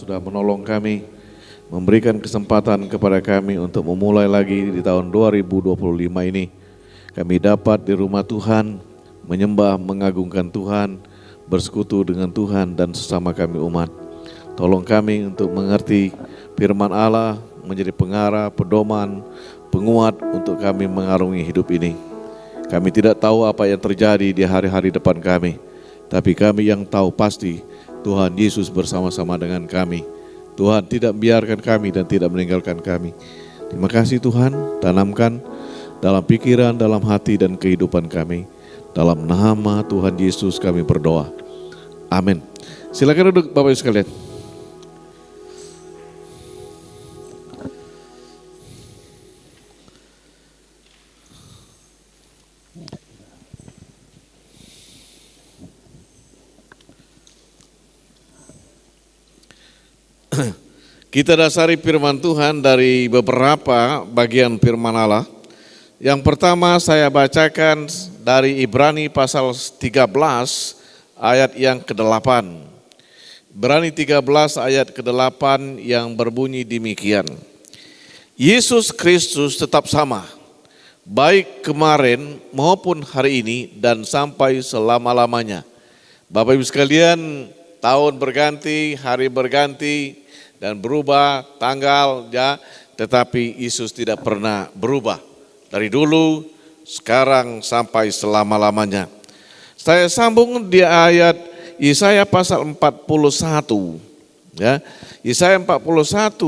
sudah menolong kami, memberikan kesempatan kepada kami untuk memulai lagi di tahun 2025 ini. Kami dapat di rumah Tuhan, menyembah, mengagungkan Tuhan, bersekutu dengan Tuhan dan sesama kami umat. Tolong kami untuk mengerti firman Allah, menjadi pengarah, pedoman, penguat untuk kami mengarungi hidup ini. Kami tidak tahu apa yang terjadi di hari-hari depan kami, tapi kami yang tahu pasti Tuhan Yesus bersama-sama dengan kami. Tuhan tidak membiarkan kami dan tidak meninggalkan kami. Terima kasih Tuhan, tanamkan dalam pikiran, dalam hati dan kehidupan kami. Dalam nama Tuhan Yesus kami berdoa. Amin. Silakan duduk Bapak Ibu sekalian. Kita dasari firman Tuhan dari beberapa bagian firman Allah. Yang pertama saya bacakan dari Ibrani pasal 13 ayat yang ke-8. Ibrani 13 ayat ke-8 yang berbunyi demikian. Yesus Kristus tetap sama, baik kemarin maupun hari ini dan sampai selama-lamanya. Bapak Ibu sekalian, tahun berganti, hari berganti, dan berubah tanggal ya, tetapi Yesus tidak pernah berubah dari dulu, sekarang sampai selama-lamanya. Saya sambung di ayat Yesaya pasal 41 ya. Yesaya 41,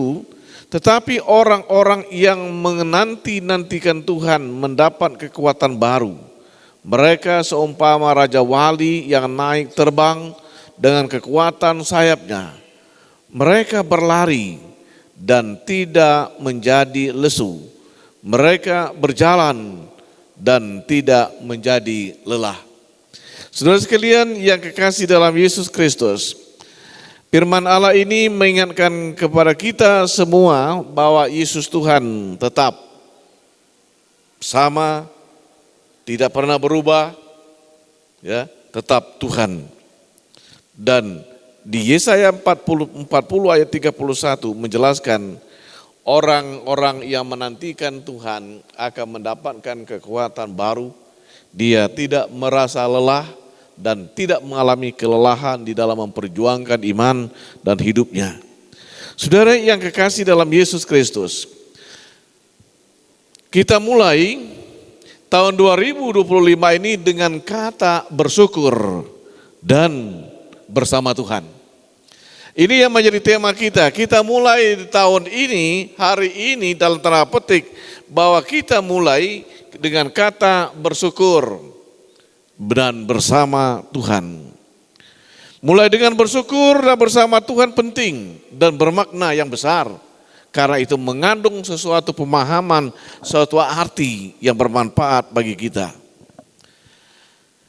tetapi orang-orang yang menanti-nantikan Tuhan mendapat kekuatan baru. Mereka seumpama raja wali yang naik terbang dengan kekuatan sayapnya. Mereka berlari dan tidak menjadi lesu. Mereka berjalan dan tidak menjadi lelah. Saudara sekalian yang kekasih dalam Yesus Kristus, firman Allah ini mengingatkan kepada kita semua bahwa Yesus Tuhan tetap sama, tidak pernah berubah, ya, tetap Tuhan. Dan di Yesaya 40 ayat 31 menjelaskan orang-orang yang menantikan Tuhan akan mendapatkan kekuatan baru. Dia tidak merasa lelah dan tidak mengalami kelelahan di dalam memperjuangkan iman dan hidupnya. Saudara yang kekasih dalam Yesus Kristus, kita mulai tahun 2025 ini dengan kata bersyukur dan bersama Tuhan. Ini yang menjadi tema kita. Kita mulai di tahun ini, hari ini dalam tanda petik, bahwa kita mulai dengan kata bersyukur dan bersama Tuhan. Mulai dengan bersyukur dan bersama Tuhan penting dan bermakna yang besar. Karena itu mengandung sesuatu pemahaman, suatu arti yang bermanfaat bagi kita.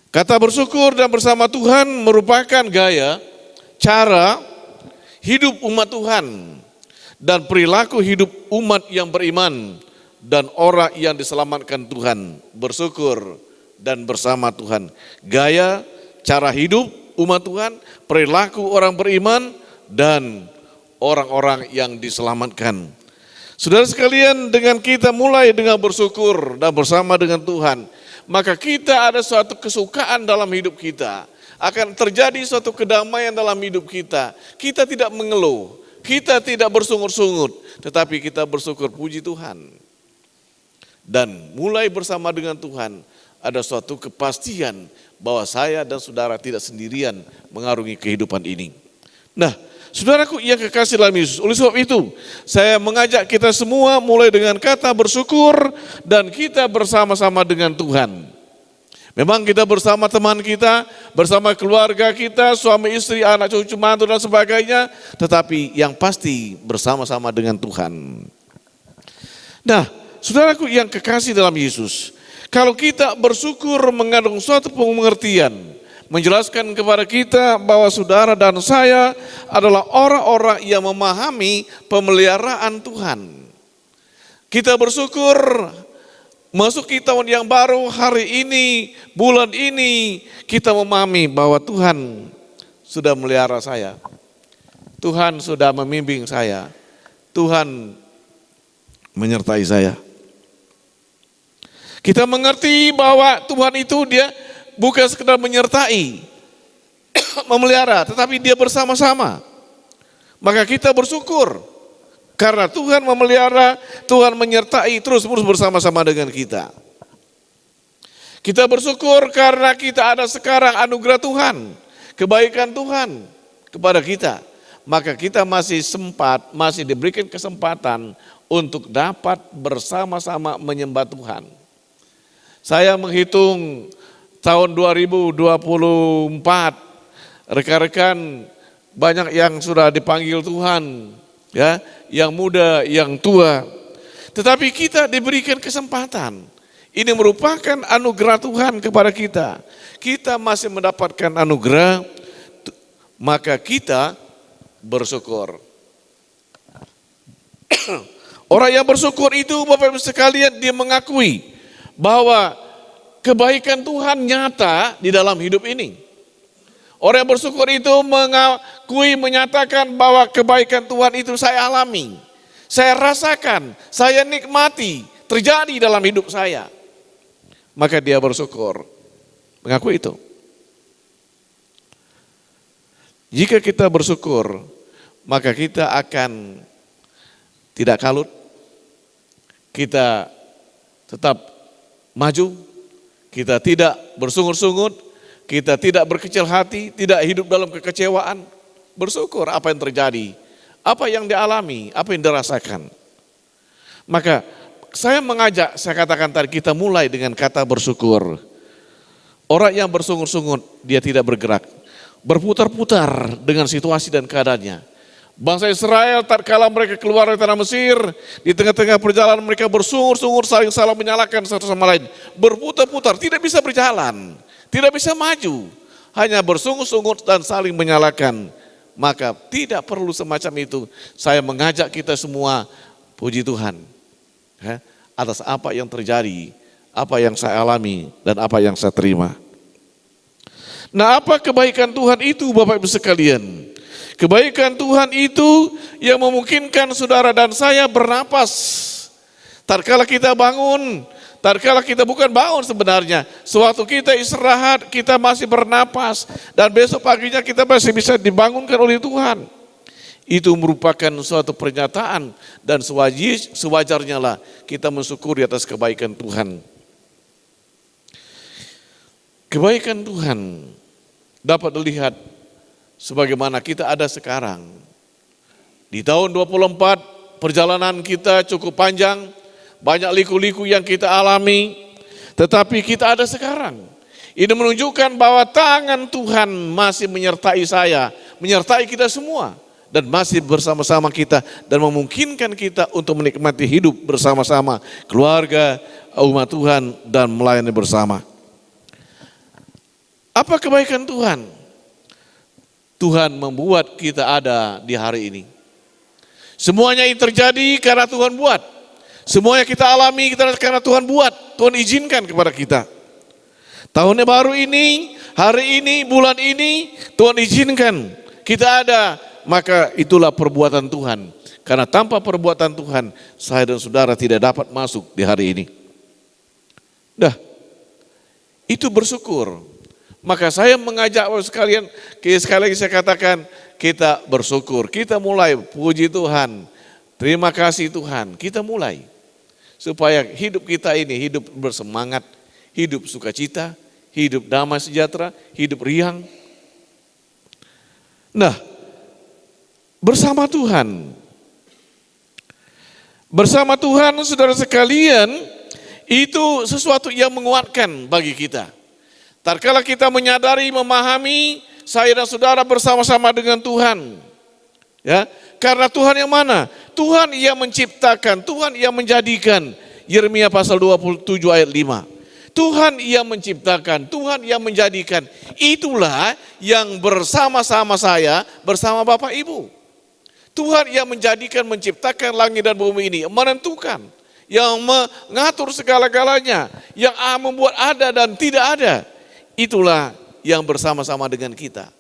Kata bersyukur dan bersama Tuhan merupakan gaya, cara, hidup umat Tuhan dan perilaku hidup umat yang beriman dan orang yang diselamatkan Tuhan, bersyukur dan bersama Tuhan. Gaya, cara hidup umat Tuhan, perilaku orang beriman dan orang-orang yang diselamatkan. Saudara sekalian, dengan kita mulai dengan bersyukur dan bersama dengan Tuhan, maka kita ada suatu kesukaan dalam hidup kita. Akan terjadi suatu kedamaian dalam hidup kita. Kita tidak mengeluh, kita tidak bersungut-sungut, tetapi kita bersyukur, puji Tuhan. Dan mulai bersama dengan Tuhan, ada suatu kepastian bahwa saya dan saudara tidak sendirian mengarungi kehidupan ini. Nah, saudaraku yang kekasih dalam Yesus, oleh sebab itu saya mengajak kita semua mulai dengan kata bersyukur dan kita bersama-sama dengan Tuhan. Memang kita bersama teman kita, bersama keluarga kita, suami istri, anak cucu mantu dan sebagainya, tetapi yang pasti bersama-sama dengan Tuhan. Nah, saudaraku yang kekasih dalam Yesus, kalau kita bersyukur mengandung suatu pengertian, menjelaskan kepada kita bahwa saudara dan saya adalah orang-orang yang memahami pemeliharaan Tuhan. Kita bersyukur masuki tahun yang baru, hari ini, bulan ini, kita memahami bahwa Tuhan sudah melihara saya. Tuhan sudah membimbing saya. Tuhan menyertai saya. Kita mengerti bahwa Tuhan itu dia bukan sekedar menyertai, memelihara, tetapi dia bersama-sama. Maka kita bersyukur karena Tuhan memelihara, Tuhan menyertai terus-menerus bersama-sama dengan kita. Kita bersyukur karena kita ada sekarang anugerah Tuhan, kebaikan Tuhan kepada kita. Maka kita masih diberikan kesempatan untuk dapat bersama-sama menyembah Tuhan. Saya menghitung tahun 2024, rekan-rekan banyak yang sudah dipanggil Tuhan, ya, yang muda, yang tua. Tetapi kita diberikan kesempatan. Ini merupakan anugerah Tuhan kepada kita. Kita masih mendapatkan anugerah, maka kita bersyukur. Orang yang bersyukur itu, Bapak Ibu sekalian, dia mengakui bahwa kebaikan Tuhan nyata di dalam hidup ini. Orang yang bersyukur itu mengakui, menyatakan bahwa kebaikan Tuhan itu saya alami, saya rasakan, saya nikmati, terjadi dalam hidup saya. Maka dia bersyukur, mengakui itu. Jika kita bersyukur, maka kita akan tidak kalut, kita tetap maju, kita tidak bersungut-sungut, kita tidak berkecil hati, tidak hidup dalam kekecewaan. Bersyukur apa yang terjadi, apa yang dialami, apa yang dirasakan. Maka saya mengajak, saya katakan tadi, kita mulai dengan kata bersyukur. Orang yang bersungut-sungut, dia tidak bergerak, berputar-putar dengan situasi dan keadaannya. Bangsa Israel tatkala mereka keluar dari tanah Mesir, di tengah-tengah perjalanan mereka bersungut-sungut, saling menyalahkan satu sama lain. Berputar-putar, tidak bisa berjalan, tidak bisa maju. Hanya bersungut-sungut dan saling menyalahkan. Maka tidak perlu semacam itu. Saya mengajak kita semua, puji Tuhan, atas apa yang terjadi, apa yang saya alami, dan apa yang saya terima. Nah, apa kebaikan Tuhan itu, Bapak Ibu sekalian? Kebaikan Tuhan itu yang memungkinkan saudara dan saya bernapas. Tatkala kita bangun, tatkala kita bukan bangun sebenarnya, sewaktu kita istirahat, kita masih bernapas, dan besok paginya kita masih bisa dibangunkan oleh Tuhan. Itu merupakan suatu pernyataan dan sewajarnya lah kita mensyukuri atas kebaikan Tuhan. Kebaikan Tuhan dapat dilihat sebagaimana kita ada sekarang. Di tahun 24 perjalanan kita cukup panjang, banyak liku-liku yang kita alami, tetapi kita ada sekarang. Ini menunjukkan bahwa tangan Tuhan masih menyertai saya, menyertai kita semua, dan masih bersama-sama kita, dan memungkinkan kita untuk menikmati hidup bersama-sama, keluarga, umat Tuhan, dan melayani bersama. Apa kebaikan Tuhan? Tuhan membuat kita ada di hari ini. Semuanya ini terjadi karena Tuhan buat. Semuanya kita alami karena Tuhan buat, Tuhan izinkan kepada kita. Tahunnya baru ini, hari ini, bulan ini, Tuhan izinkan kita ada, maka itulah perbuatan Tuhan. Karena tanpa perbuatan Tuhan, saya dan saudara tidak dapat masuk di hari ini. Itu bersyukur. Maka saya mengajak sekalian, sekali lagi saya katakan, kita bersyukur, kita mulai puji Tuhan, terima kasih Tuhan, kita mulai. Supaya hidup kita ini hidup bersemangat, hidup sukacita, hidup damai sejahtera, hidup riang. Nah, bersama Tuhan. Bersama Tuhan saudara sekalian, itu sesuatu yang menguatkan bagi kita. Tatkala kita menyadari, memahami, saya dan saudara bersama-sama dengan Tuhan. Ya, karena Tuhan yang mana? Tuhan yang menciptakan, Tuhan yang menjadikan. Yeremia pasal 27 ayat 5. Tuhan yang menciptakan, Tuhan yang menjadikan. Itulah yang bersama-sama saya, bersama Bapak Ibu. Tuhan yang menjadikan, menciptakan langit dan bumi ini, menentukan, yang mengatur segala-galanya, yang membuat ada dan tidak ada. Itulah yang bersama-sama dengan kita.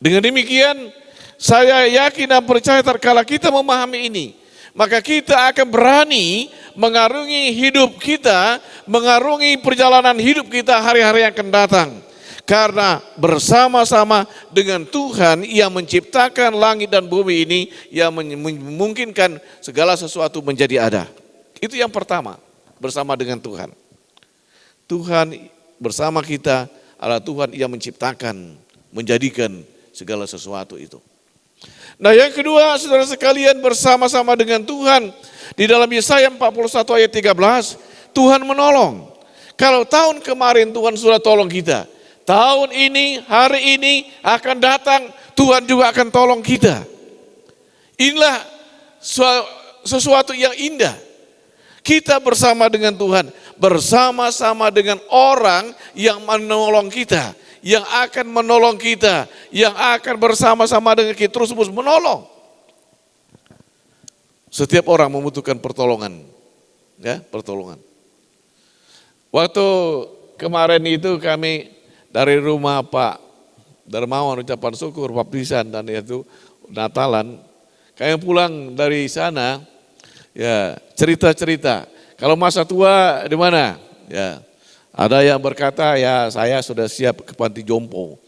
Dengan demikian, saya yakin dan percaya tatkala kita memahami ini, maka kita akan berani mengarungi hidup kita, mengarungi perjalanan hidup kita hari-hari yang akan datang. Karena bersama-sama dengan Tuhan yang menciptakan langit dan bumi ini, yang memungkinkan segala sesuatu menjadi ada. Itu yang pertama, bersama dengan Tuhan. Tuhan bersama kita adalah Tuhan yang menciptakan, menjadikan segala sesuatu itu. Nah yang kedua, saudara sekalian, bersama-sama dengan Tuhan. Di dalam Yesaya 41 ayat 13, Tuhan menolong. Kalau tahun kemarin Tuhan sudah tolong kita, tahun ini, hari ini akan datang, Tuhan juga akan tolong kita. Inilah sesuatu yang indah. Kita bersama dengan Tuhan, bersama-sama dengan orang yang menolong kita, yang akan menolong kita, yang akan bersama-sama dengan kita terus menolong. Setiap orang membutuhkan pertolongan, ya, pertolongan. Waktu kemarin itu kami dari rumah Pak Darmawan ucapan syukur, baptisan dan itu Natalan, kami pulang dari sana, ya cerita-cerita. Kalau masa tua di mana? Ya, ada yang berkata ya saya sudah siap ke panti jompo.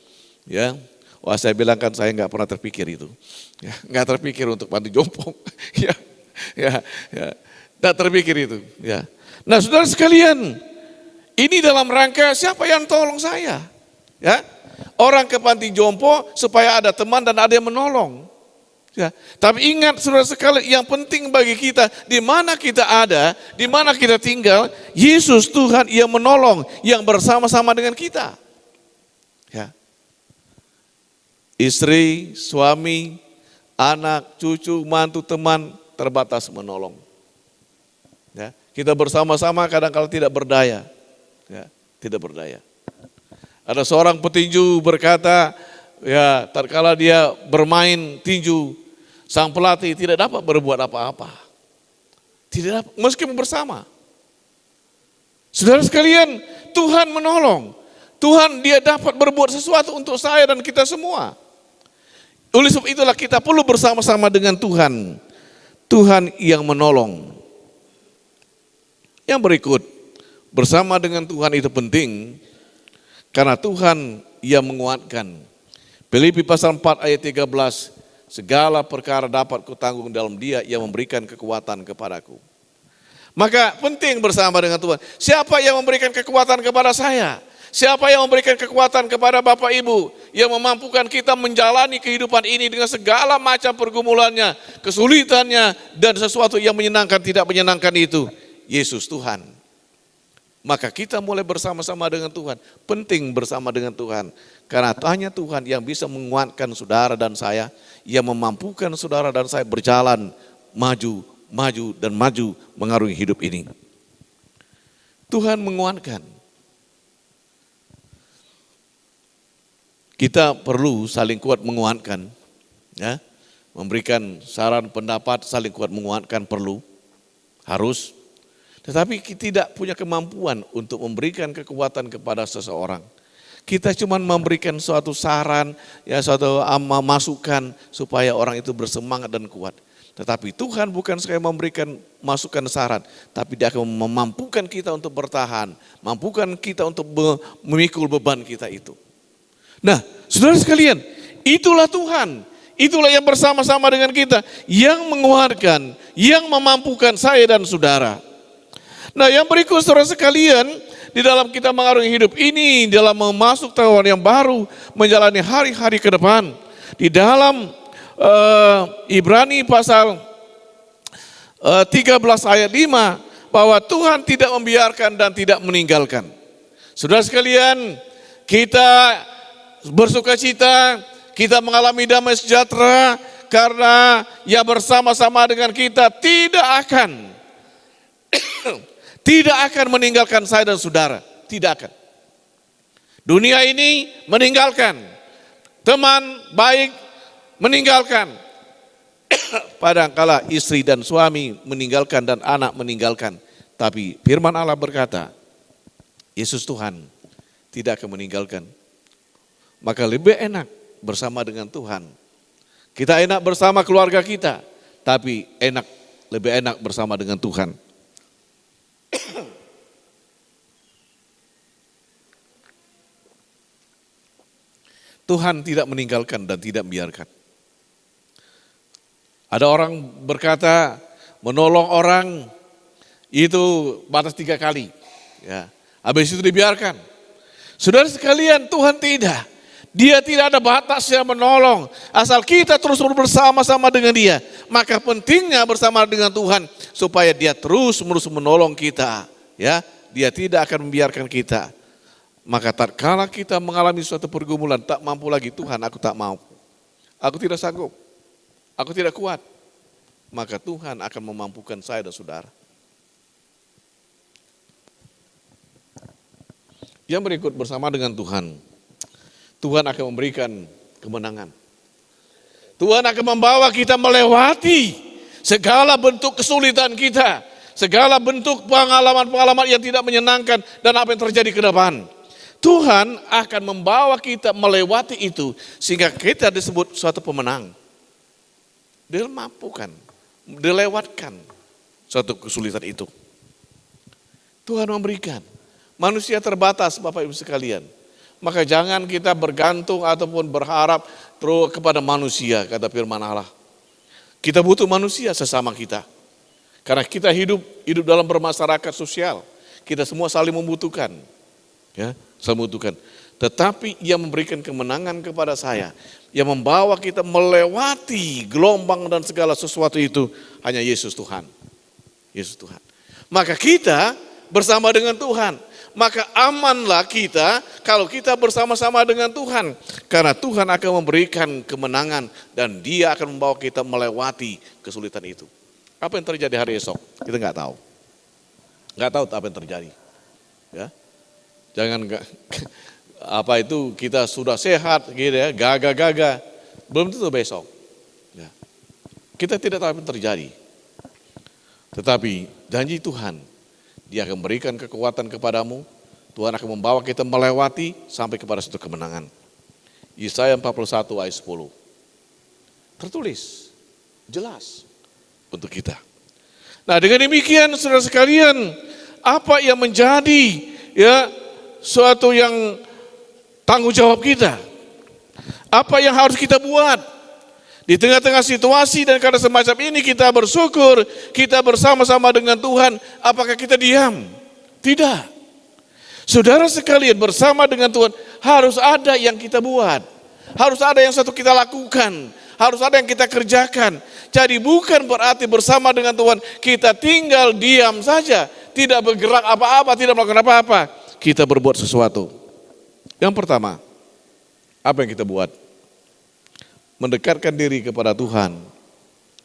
Ya, wah saya bilang kan saya nggak pernah terpikir itu. Ya, nggak terpikir untuk panti jompo. ya, nggak terpikir itu. Ya. Nah saudara sekalian, ini dalam rangka siapa yang tolong saya? Ya, orang ke panti jompo supaya ada teman dan ada yang menolong. Ya, tapi ingat saudara sekalian, yang penting bagi kita, di mana kita ada, di mana kita tinggal, Yesus Tuhan yang menolong, yang bersama-sama dengan kita. Ya. Istri, suami, anak, cucu, mantu, teman terbatas menolong. Ya, kita bersama-sama kadang-kadang tidak berdaya. Ya, tidak berdaya. Ada seorang petinju berkata, ya, tatkala dia bermain tinju, sang pelatih tidak dapat berbuat apa-apa. Tidak dapat, meskipun bersama. Saudara sekalian, Tuhan menolong. Tuhan dia dapat berbuat sesuatu untuk saya dan kita semua. Oleh sebab itulah kita perlu bersama-sama dengan Tuhan. Tuhan yang menolong. Yang berikut, bersama dengan Tuhan itu penting karena Tuhan yang menguatkan. Filipi pasal 4 ayat 13, segala perkara dapat kutanggung dalam Dia yang memberikan kekuatan kepadaku. Maka penting bersama dengan Tuhan. Siapa yang memberikan kekuatan kepada saya? Siapa yang memberikan kekuatan kepada Bapak Ibu yang memampukan kita menjalani kehidupan ini dengan segala macam pergumulannya, kesulitannya dan sesuatu yang menyenangkan tidak menyenangkan itu? Yesus Tuhan. Maka kita mulai bersama-sama dengan Tuhan. Penting bersama dengan Tuhan. Karena hanya Tuhan yang bisa menguatkan saudara dan saya, yang memampukan saudara dan saya berjalan maju mengarungi hidup ini. Tuhan menguatkan. Kita perlu saling kuat menguatkan, ya, memberikan saran pendapat, saling kuat menguatkan perlu, harus. Tetapi kita tidak punya kemampuan untuk memberikan kekuatan kepada seseorang. Kita cuma memberikan suatu saran, ya, suatu masukan supaya orang itu bersemangat dan kuat. Tetapi Tuhan bukan sekali memberikan masukan saran, tapi Dia akan memampukan kita untuk bertahan, mampukan kita untuk memikul beban kita itu. Nah, saudara sekalian, itulah Tuhan, itulah yang bersama-sama dengan kita, yang menguatkan, yang memampukan saya dan saudara. Nah, yang berikut saudara sekalian, di dalam kita mengarungi hidup ini, dalam memasuk tahun yang baru, menjalani hari-hari ke depan, di dalam Ibrani pasal 13 ayat 5, bahwa Tuhan tidak membiarkan dan tidak meninggalkan. Saudara sekalian, kita bersuka cita, kita mengalami damai sejahtera karena yang bersama-sama dengan kita tidak akan meninggalkan saya dan saudara, tidak akan. Dunia ini meninggalkan, teman baik meninggalkan, kadangkala istri dan suami meninggalkan dan anak meninggalkan. Tapi firman Allah berkata, Yesus Tuhan tidak akan meninggalkan. Maka lebih enak bersama dengan Tuhan. Kita enak bersama keluarga kita, tapi lebih enak bersama dengan Tuhan. Tuhan tidak meninggalkan dan tidak membiarkan. Ada orang berkata, menolong orang itu batas 3 kali. Ya, habis itu dibiarkan. Saudara sekalian, Tuhan tidak. Dia tidak ada batas yang menolong. Asal kita terus bersama-sama dengan Dia. Maka pentingnya bersama dengan Tuhan supaya Dia terus-menerus menolong kita. Ya, Dia tidak akan membiarkan kita. Maka tatkala kita mengalami suatu pergumulan, tak mampu lagi, Tuhan aku tak mau. Aku tidak sanggup. Aku tidak kuat. Maka Tuhan akan memampukan saya dan saudara. Yang berikut bersama dengan Tuhan. Tuhan akan memberikan kemenangan. Tuhan akan membawa kita melewati segala bentuk kesulitan kita. Segala bentuk pengalaman-pengalaman yang tidak menyenangkan dan apa yang terjadi ke depan. Tuhan akan membawa kita melewati itu sehingga kita disebut suatu pemenang. Dia mampukan, dilewatkan suatu kesulitan itu. Tuhan memberikan. Manusia terbatas Bapak Ibu sekalian. Maka jangan kita bergantung ataupun berharap terus kepada manusia, kata firman Allah. Kita butuh manusia sesama kita. Karena kita hidup dalam bermasyarakat sosial. Kita semua saling membutuhkan. Ya, saling membutuhkan. Tetapi yang memberikan kemenangan kepada saya, yang membawa kita melewati gelombang dan segala sesuatu itu hanya Yesus Tuhan. Yesus Tuhan. Maka kita bersama dengan Tuhan. Maka amanlah kita kalau kita bersama-sama dengan Tuhan. Karena Tuhan akan memberikan kemenangan dan Dia akan membawa kita melewati kesulitan itu. Apa yang terjadi hari esok? Kita nggak tahu. Nggak tahu apa yang terjadi. Ya, jangan apa itu kita sudah sehat gitu ya, gagah-gagah. Belum tentu besok. Ya. Kita tidak tahu apa yang terjadi. Tetapi janji Tuhan, Dia akan berikan kekuatan kepadamu. Tuhan akan membawa kita melewati sampai kepada suatu kemenangan. Yesaya 41 ayat 10. Tertulis, jelas untuk kita. Nah dengan demikian saudara sekalian, apa yang menjadi ya suatu yang tanggung jawab kita? Apa yang harus kita buat? Di tengah-tengah situasi dan karena semacam ini kita bersyukur, kita bersama-sama dengan Tuhan, apakah kita diam? Tidak. Saudara sekalian bersama dengan Tuhan harus ada yang kita buat. Harus ada yang satu kita lakukan. Harus ada yang kita kerjakan. Jadi bukan berarti bersama dengan Tuhan kita tinggal diam saja. Tidak bergerak apa-apa, tidak melakukan apa-apa. Kita berbuat sesuatu. Yang pertama, apa yang kita buat? Mendekatkan diri kepada Tuhan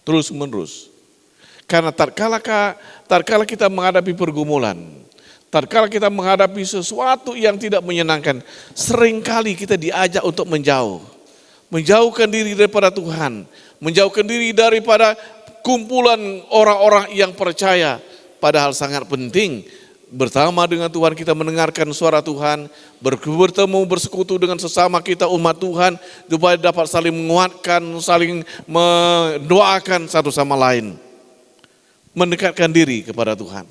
terus menerus. Karena tatkala kita menghadapi pergumulan, tatkala kita menghadapi sesuatu yang tidak menyenangkan, seringkali kita diajak untuk menjauh. Menjauhkan diri daripada Tuhan, menjauhkan diri daripada kumpulan orang-orang yang percaya. Padahal sangat penting bersama dengan Tuhan kita mendengarkan suara Tuhan, bertemu, bersekutu dengan sesama kita umat Tuhan, supaya dapat saling menguatkan, saling mendoakan satu sama lain. Mendekatkan diri kepada Tuhan.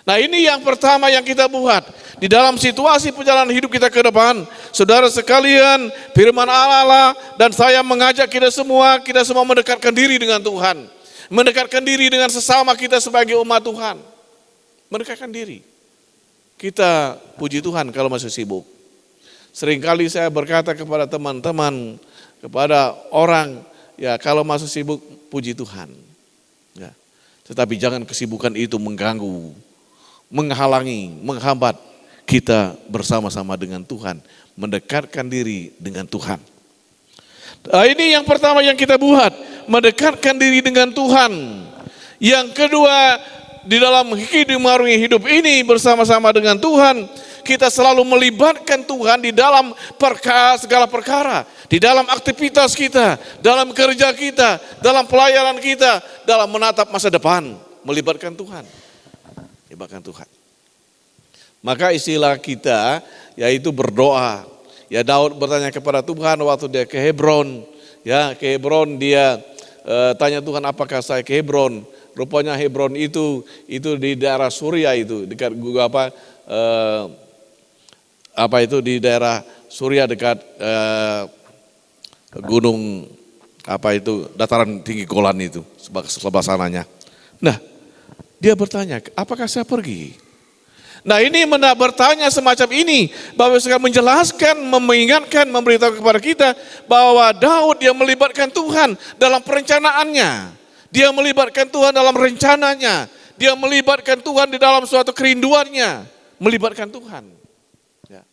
Nah ini yang pertama yang kita buat. Di dalam situasi perjalanan hidup kita ke depan, saudara sekalian, firman Allah dan saya mengajak kita semua mendekatkan diri dengan Tuhan. Mendekatkan diri dengan sesama kita sebagai umat Tuhan. Mendekatkan diri. Kita puji Tuhan kalau masih sibuk. Seringkali saya berkata kepada teman-teman, kepada orang, ya kalau masih sibuk puji Tuhan. Ya. Tetapi jangan kesibukan itu mengganggu, menghalangi, menghambat kita bersama-sama dengan Tuhan. Mendekatkan diri dengan Tuhan. Nah, ini yang pertama yang kita buat. Mendekatkan diri dengan Tuhan. Yang kedua, di dalam hidup ini bersama-sama dengan Tuhan, kita selalu melibatkan Tuhan di dalam segala perkara, di dalam aktivitas kita, dalam kerja kita, dalam pelayanan kita, dalam menatap masa depan, melibatkan Tuhan. Melibatkan Tuhan. Maka istilah kita yaitu berdoa. Ya Daud bertanya kepada Tuhan waktu dia ke Hebron. Ya, ke Hebron dia tanya Tuhan, apakah saya ke Hebron? Rupanya Hebron itu di daerah Suria itu, dekat itu di daerah Suria dekat gunung dataran tinggi Golan itu sebelah sananya. Nah, dia bertanya, apakah saya pergi? Nah, ini bertanya semacam ini, bahwa saya menjelaskan, mengingatkan, memberitahu kepada kita bahwa Daud yang melibatkan Tuhan dalam perencanaannya. Dia melibatkan Tuhan dalam rencananya. Dia melibatkan Tuhan di dalam suatu kerinduannya. Melibatkan Tuhan. Ya.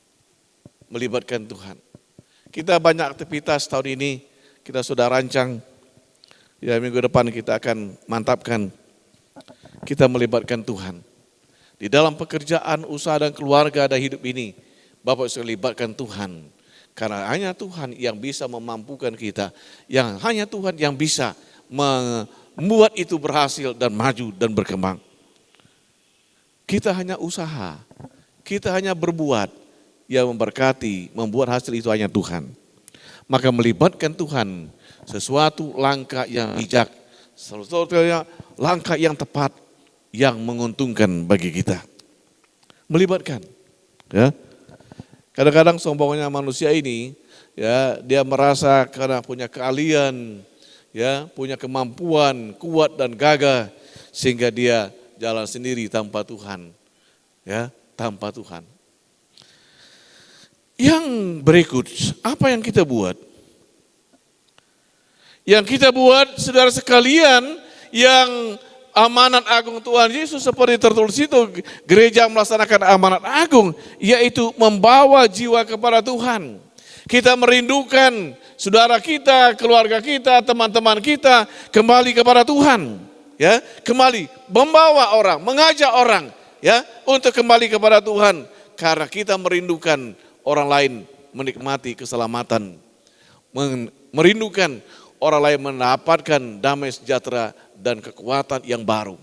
Melibatkan Tuhan. Kita banyak aktivitas tahun ini, kita sudah rancang. Ya, minggu depan kita akan mantapkan. Kita melibatkan Tuhan. Di dalam pekerjaan, usaha dan keluarga dan hidup ini, Bapak sudah libatkan Tuhan. Karena hanya Tuhan yang bisa memampukan kita. Hanya Tuhan yang bisa membuat itu berhasil dan maju dan berkembang. Kita hanya usaha, kita hanya berbuat, yang memberkati, membuat hasil itu hanya Tuhan. Maka melibatkan Tuhan, sesuatu langkah yang bijak, sesuatu langkah yang tepat, yang menguntungkan bagi kita. Melibatkan. Ya. Kadang-kadang sombongnya manusia ini, ya, dia merasa karena punya keahlian, ya, punya kemampuan kuat dan gagah, sehingga dia jalan sendiri tanpa Tuhan. Ya, tanpa Tuhan. Yang berikut, apa yang kita buat? Yang kita buat, saudara sekalian, yang amanat agung Tuhan Yesus seperti tertulis itu, gereja melaksanakan amanat agung, yaitu membawa jiwa kepada Tuhan. Kita merindukan saudara kita, keluarga kita, teman-teman kita kembali kepada Tuhan. Ya, kembali membawa orang, mengajak orang, ya, untuk kembali kepada Tuhan, karena kita merindukan orang lain menikmati keselamatan, merindukan orang lain mendapatkan damai sejahtera dan kekuatan yang baru.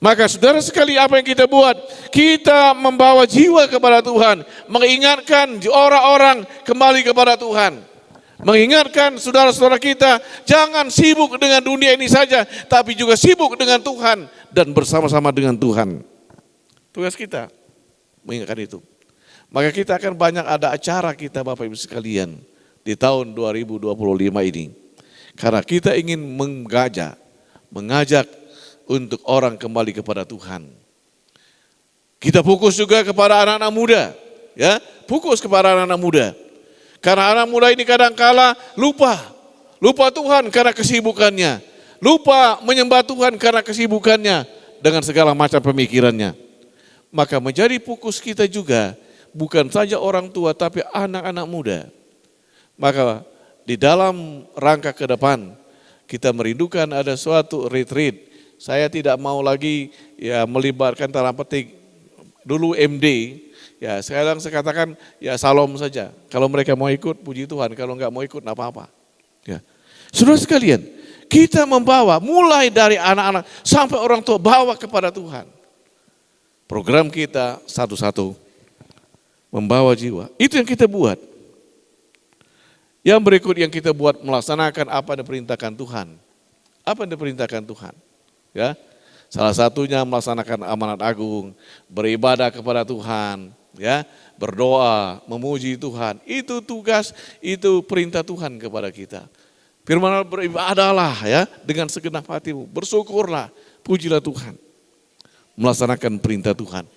Maka saudara sekali, apa yang kita buat? Kita membawa jiwa kepada Tuhan, mengingatkan orang-orang kembali kepada Tuhan. Mengingatkan saudara-saudara kita, jangan sibuk dengan dunia ini saja, tapi juga sibuk dengan Tuhan dan bersama-sama dengan Tuhan. Tugas kita mengingatkan itu. Maka kita akan banyak ada acara kita Bapak Ibu sekalian di tahun 2025 ini. Karena kita ingin mengajak untuk orang kembali kepada Tuhan. Kita fokus juga kepada anak-anak muda, ya, fokus kepada anak-anak muda. Karena anak muda ini kadang-kala lupa Tuhan karena kesibukannya, lupa menyembah Tuhan karena kesibukannya dengan segala macam pemikirannya. Maka menjadi fokus kita juga bukan saja orang tua tapi anak-anak muda. Maka di dalam rangka ke depan kita merindukan ada suatu retreat. Saya tidak mau lagi ya melibatkan tanda petik dulu MD. Ya sekarang saya katakan ya salom saja. Kalau mereka mau ikut puji Tuhan, kalau enggak mau ikut enggak apa-apa. Ya. Saudara sekalian, kita membawa mulai dari anak-anak sampai orang tua bawa kepada Tuhan. Program kita satu-satu membawa jiwa. Itu yang kita buat. Yang berikut yang kita buat melaksanakan apa yang diperintahkan Tuhan. Apa yang diperintahkan Tuhan? Ya. Salah satunya melaksanakan amanat agung, beribadah kepada Tuhan, ya, berdoa, memuji Tuhan. Itu tugas, itu perintah Tuhan kepada kita. Firman Allah, beribadahlah ya dengan segenap hatimu, bersyukurlah, pujilah Tuhan. Melaksanakan perintah Tuhan.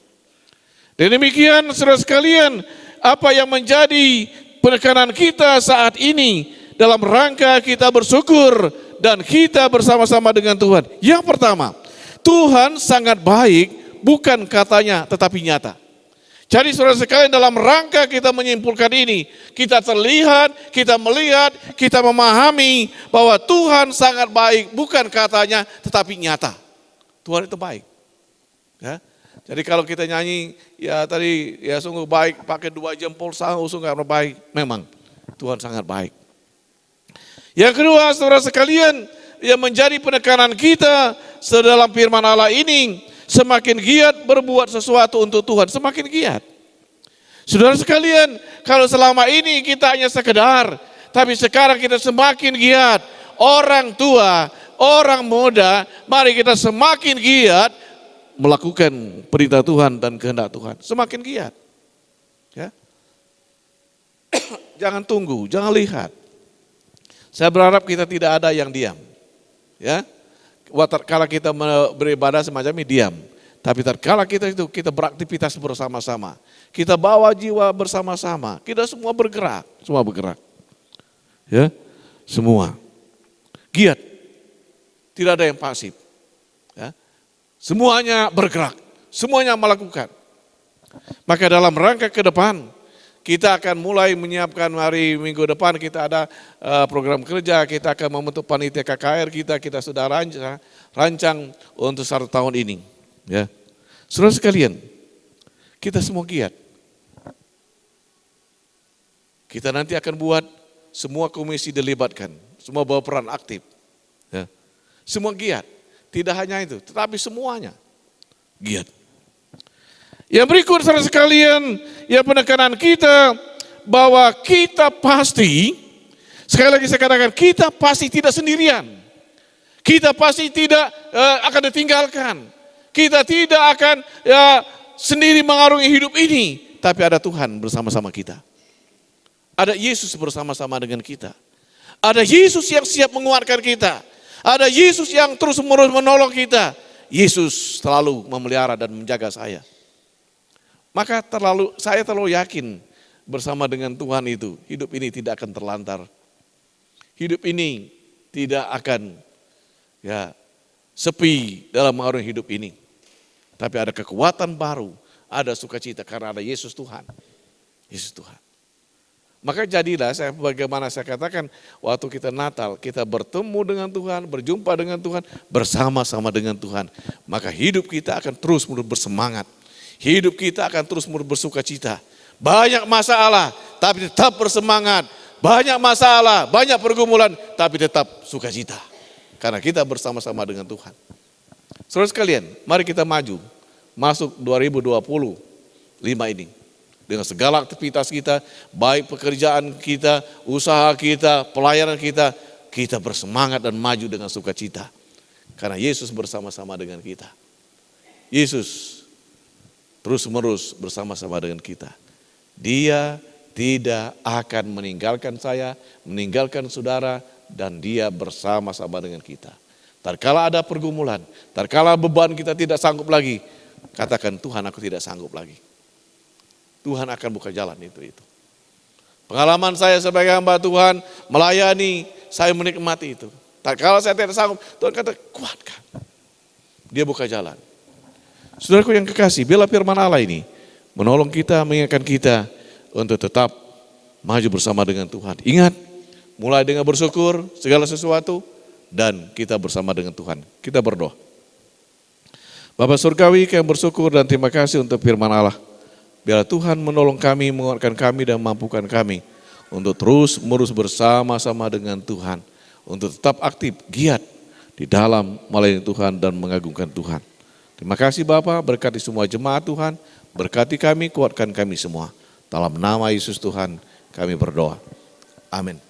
Dan demikian saudara sekalian, apa yang menjadi penekanan kita saat ini dalam rangka kita bersyukur dan kita bersama-sama dengan Tuhan. Yang pertama, Tuhan sangat baik, bukan katanya tetapi nyata. Jadi saudara sekalian, dalam rangka kita menyimpulkan ini, kita terlihat, kita melihat, kita memahami bahwa Tuhan sangat baik, bukan katanya tetapi nyata. Tuhan itu baik. Ya. Jadi kalau kita nyanyi, ya tadi ya sungguh baik, pakai 2 jempol sungguh karena baik. Memang Tuhan sangat baik. Yang kedua saudara sekalian, yang menjadi penekanan kita sedalam firman Allah ini, semakin giat berbuat sesuatu untuk Tuhan, semakin giat. Saudara sekalian, kalau selama ini kita hanya sekedar, tapi sekarang kita semakin giat. Orang tua, orang muda, mari kita semakin giat melakukan perintah Tuhan dan kehendak Tuhan. Semakin giat. Ya. Jangan tunggu, jangan lihat. Saya berharap kita tidak ada yang diam. Ya. Kalau kita beribadah semacam ini diam. Tapi tatkala kita beraktivitas bersama-sama. Kita bawa jiwa bersama-sama. Kita semua bergerak, Ya, semua. Giat. Tidak ada yang pasif. Ya. Semuanya bergerak, semuanya melakukan. Maka dalam rangka ke depan, kita akan mulai menyiapkan hari Minggu depan kita ada program kerja, kita akan membentuk panitia KKR kita sudah rancang untuk 1 tahun ini. Ya. Saudara sekalian, kita semua giat. Kita nanti akan buat semua komisi dilibatkan, semua berperan aktif. Ya. Semua giat, tidak hanya itu, tetapi semuanya giat. Yang berikut saudara sekalian, ya penekanan kita bahwa kita pasti, sekali lagi saya katakan, kita pasti tidak sendirian. Kita pasti tidak akan ditinggalkan. Kita tidak akan sendiri mengarungi hidup ini, tapi ada Tuhan bersama-sama kita. Ada Yesus bersama-sama dengan kita. Ada Yesus yang siap menguatkan kita. Ada Yesus yang terus-menerus menolong kita. Yesus selalu memelihara dan menjaga saya. Maka saya terlalu yakin bersama dengan Tuhan itu, hidup ini tidak akan terlantar. Hidup ini tidak akan sepi dalam mengarungi hidup ini. Tapi ada kekuatan baru, ada sukacita karena ada Yesus Tuhan. Yesus Tuhan. Maka jadilah bagaimana saya katakan waktu kita Natal, kita bertemu dengan Tuhan, berjumpa dengan Tuhan, bersama-sama dengan Tuhan. Maka hidup kita akan terus bersemangat. Hidup kita akan terus bersukacita. Banyak masalah, tapi tetap bersemangat. Banyak masalah, banyak pergumulan, tapi tetap sukacita. Karena kita bersama-sama dengan Tuhan. Saudara sekalian, mari kita maju. Masuk 2025 ini. Dengan segala aktivitas kita, baik pekerjaan kita, usaha kita, pelayanan kita, kita bersemangat dan maju dengan sukacita. Karena Yesus bersama-sama dengan kita. Yesus terus-menerus bersama-sama dengan kita. Dia tidak akan meninggalkan saya, meninggalkan saudara, dan dia bersama-sama dengan kita. Tatkala ada pergumulan, tatkala beban kita tidak sanggup lagi, katakan Tuhan aku tidak sanggup lagi. Tuhan akan buka jalan itu. Pengalaman saya sebagai hamba Tuhan, melayani, saya menikmati itu. Tatkala saya tidak sanggup, Tuhan kata kuatkan. Dia buka jalan. Saudaraku yang kekasih, bila firman Allah ini menolong kita, mengingatkan kita untuk tetap maju bersama dengan Tuhan. Ingat, mulai dengan bersyukur segala sesuatu dan kita bersama dengan Tuhan. Kita berdoa. Bapa Surgawi, kami bersyukur dan terima kasih untuk firman Allah. Biarlah Tuhan menolong kami, menguatkan kami dan mampukan kami untuk terus menerus bersama-sama dengan Tuhan. Untuk tetap aktif, giat di dalam melayani Tuhan dan mengagungkan Tuhan. Terima kasih Bapa, berkati semua jemaat Tuhan, berkati kami, kuatkan kami semua. Dalam nama Yesus Tuhan kami berdoa. Amin.